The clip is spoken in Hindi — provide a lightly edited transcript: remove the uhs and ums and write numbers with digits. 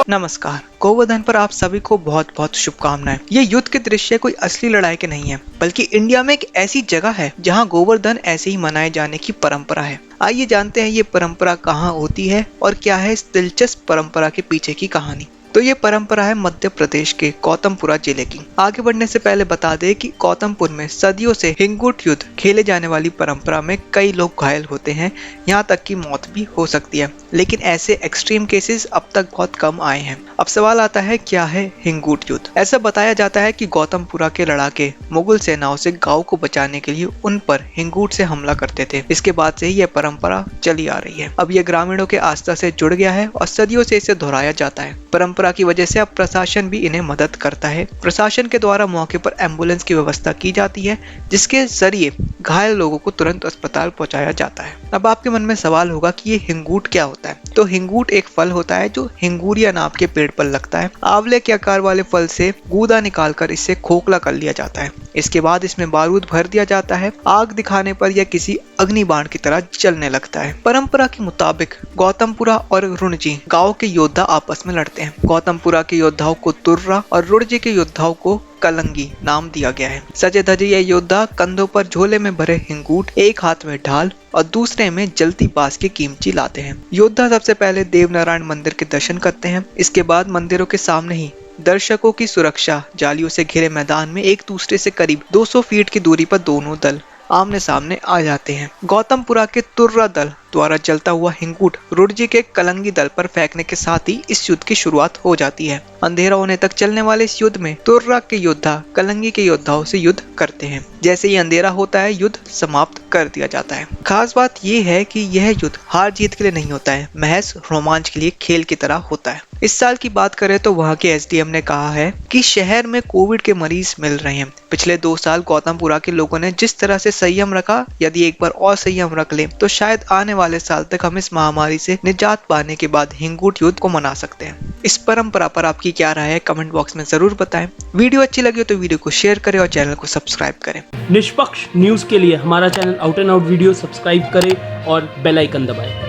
नमस्कार। गोवर्धन पर आप सभी को बहुत बहुत शुभकामनाएं। ये युद्ध के दृश्य कोई असली लड़ाई के नहीं है, बल्कि इंडिया में एक ऐसी जगह है जहां गोवर्धन ऐसे ही मनाए जाने की परंपरा है। आइए जानते हैं ये परंपरा कहां होती है और क्या है इस दिलचस्प परंपरा के पीछे की कहानी। तो ये परंपरा है मध्य प्रदेश के गौतमपुरा जिले की। आगे बढ़ने से पहले बता दें कि गौतमपुर में सदियों से हिंगूट युद्ध खेले जाने वाली परंपरा में कई लोग घायल होते हैं, यहाँ तक कि मौत भी हो सकती है, लेकिन ऐसे एक्सट्रीम केसेस अब तक बहुत कम आए हैं। अब सवाल आता है, क्या है हिंगूट युद्ध? ऐसा बताया जाता है कि गौतमपुरा के लड़ाके मुगल सेनाओं से गांव को बचाने के लिए उन पर हिंगूट से हमला करते थे। इसके बाद से ही यह परंपरा चली आ रही है। अब यह ग्रामीणों के आस्था से जुड़ गया है और सदियों से इसे दोहराया जाता है। परंपरा की वजह से अब प्रशासन भी इन्हें मदद करता है। प्रशासन के द्वारा मौके पर एम्बुलेंस की व्यवस्था की जाती है, जिसके जरिए घायल लोगों को तुरंत अस्पताल पहुंचाया जाता है। अब आपके मन में सवाल होगा कि ये हिंगूट क्या होता है? तो हिंगूट एक फल होता है जो हिंगूरिया नाम के पेड़ पर लगता है। आंवले के आकार वाले फल से गूदा निकालकर इससे खोखला कर लिया जाता है। इसके बाद इसमें बारूद भर दिया जाता है। आग दिखाने पर यह किसी अग्निबाण की तरह जलने लगता है। परंपरा के मुताबिक गौतमपुरा और रुणजी गांव के योद्धा आपस में लड़ते हैं। गौतमपुरा के योद्धाओं को तुर्रा और रुणजी के योद्धाओं को कलंगी नाम दिया गया है। सजे धजे ये योद्धा कंधों पर झोले में भरे हिंगूट, एक हाथ में ढाल और दूसरे में जलती बांस की कीमची लाते हैं। योद्धा सबसे पहले देवनारायण मंदिर के दर्शन करते हैं। इसके बाद मंदिरों के सामने ही दर्शकों की सुरक्षा जालियों से घिरे मैदान में एक दूसरे से करीब 200 फीट की दूरी पर दोनों दल आमने सामने आ जाते हैं। गौतमपुरा के तुर्रा दल द्वारा जलता हुआ हिंगूट रुणजी के कलंगी दल पर फेंकने के साथ ही इस युद्ध की शुरुआत हो जाती है। अंधेरा होने तक चलने वाले इस युद्ध में तुर्रा के योद्धा कलंगी के योद्धाओं से युद्ध करते हैं। जैसे ही अंधेरा होता है, युद्ध समाप्त कर दिया जाता है। खास बात यह है कि यह युद्ध हार जीत के लिए नहीं होता है, महज रोमांच के लिए खेल की तरह होता है। इस साल की बात करें तो वहाँ के एसडीएम ने कहा है कि शहर में कोविड के मरीज मिल रहे हैं। पिछले 2 साल गौतमपुरा के लोगों ने जिस तरह से संयम रखा, यदि एक बार और संयम रख ले तो शायद आने वाले साल तक हम इस महामारी से निजात पाने के बाद हिंगूट युद्ध को मना सकते हैं। इस परंपरा पर आपकी क्या राय है, कमेंट बॉक्स में जरूर बताएं। वीडियो अच्छी लगी हो तो वीडियो को शेयर करें और चैनल को सब्सक्राइब करें। निष्पक्ष न्यूज के लिए हमारा channel out and out video subscribe करें और बेल आइकन दबाएं।